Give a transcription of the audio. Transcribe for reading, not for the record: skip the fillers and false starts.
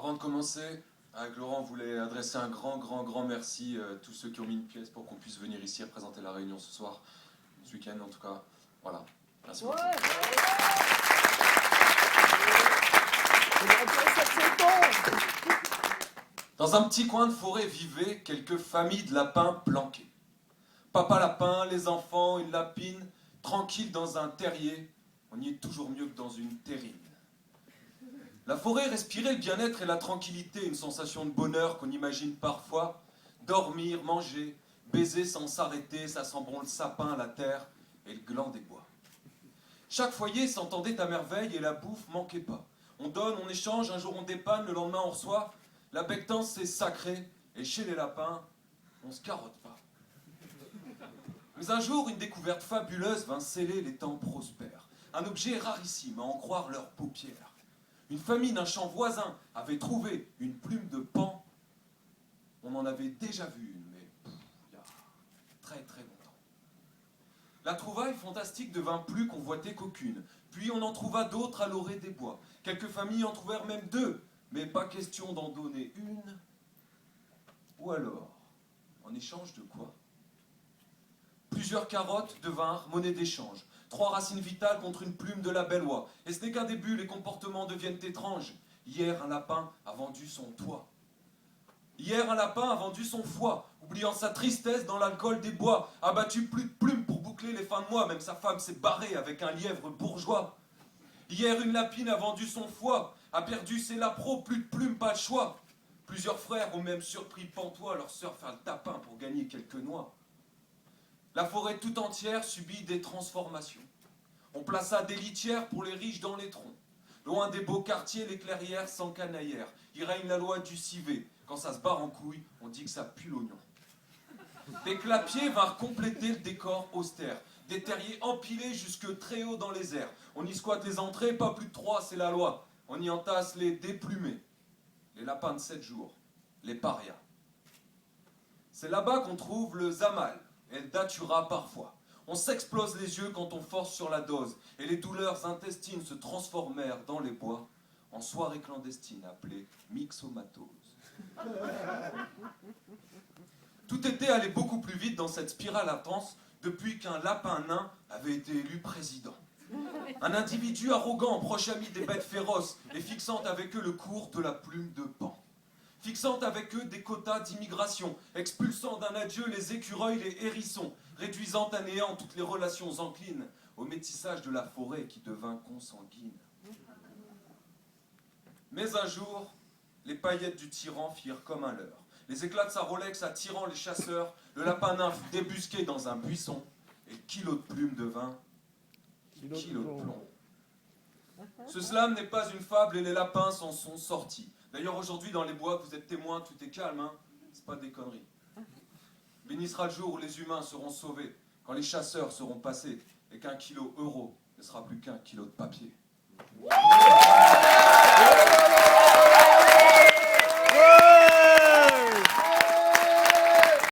Avant de commencer, avec Laurent, on voulait adresser un grand merci à tous ceux qui ont mis une pièce pour qu'on puisse venir ici représenter la Réunion ce soir, ce week-end en tout cas. Voilà, merci beaucoup. Dans un petit coin de forêt vivaient quelques familles de lapins planqués. Papa lapin, les enfants, une lapine, tranquille dans un terrier, on y est toujours mieux que dans une terrine. La forêt respirait le bien-être et la tranquillité, une sensation de bonheur qu'on imagine parfois. Dormir, manger, baiser sans s'arrêter, ça sent bon le sapin, la terre et le gland des bois. Chaque foyer s'entendait à merveille et la bouffe manquait pas. On donne, on échange, un jour on dépanne, le lendemain on reçoit. La bectance c'est sacré et chez les lapins, on se carotte pas. Mais un jour, une découverte fabuleuse vint sceller les temps prospères. Un objet rarissime, à en croire leurs paupières. Une famille d'un champ voisin avait trouvé une plume de paon. On en avait déjà vu une, mais il y a très longtemps. La trouvaille fantastique devint plus convoitée qu'aucune. Puis on en trouva d'autres à l'orée des bois. Quelques familles en trouvèrent même deux, mais pas question d'en donner une. Ou alors, en échange de quoi? Plusieurs carottes devinrent monnaie d'échange. 3 racines vitales contre une plume de la belle oie. Et ce n'est qu'un début, les comportements deviennent étranges. Hier, un lapin a vendu son toit. Hier, un lapin a vendu son foie, oubliant sa tristesse dans l'alcool des bois. Abattu plus de plumes pour boucler les fins de mois, même sa femme s'est barrée avec un lièvre bourgeois. Hier, une lapine a vendu son foie, a perdu ses lapros, plus de plumes, pas de choix. Plusieurs frères ont même surpris Pantois, leur sœur faire le tapin pour gagner quelques noix. La forêt tout entière subit des transformations. On plaça des litières pour les riches dans les troncs. Loin des beaux quartiers, les clairières s'encanaillèrent. Il règne la loi du civet. Quand ça se barre en couille, on dit que ça pue l'oignon. Des clapiers vinrent compléter le décor austère. Des terriers empilés jusque très haut dans les airs. On y squatte les entrées, pas plus de 3, c'est la loi. On y entasse les déplumés, les lapins de 7 jours, les parias. C'est là-bas qu'on trouve le zamal. Elle datura parfois. On s'explose les yeux quand on force sur la dose, et les douleurs intestines se transformèrent dans les bois en soirée clandestine appelée myxomatose. Tout était allé beaucoup plus vite dans cette spirale intense depuis qu'un lapin nain avait été élu président. Un individu arrogant, proche ami des bêtes féroces, et fixant avec eux le cours de la plume de paon. Fixant avec eux des quotas d'immigration, expulsant d'un adieu les écureuils, les hérissons, réduisant à néant toutes les relations enclines au métissage de la forêt qui devint consanguine. Mais un jour, les paillettes du tyran firent comme un leurre. Les éclats de sa Rolex attirant les chasseurs, le lapin nain fut débusqué dans un buisson, et kilo de plume devint kilo de plomb. Ce slam n'est pas une fable et les lapins s'en sont sortis. D'ailleurs, aujourd'hui, dans les bois, vous êtes témoins, tout est calme, hein. C'est pas des conneries. Béni sera le jour où les humains seront sauvés, quand les chasseurs seront passés, et qu'un kilo euro ne sera plus qu'un kilo de papier.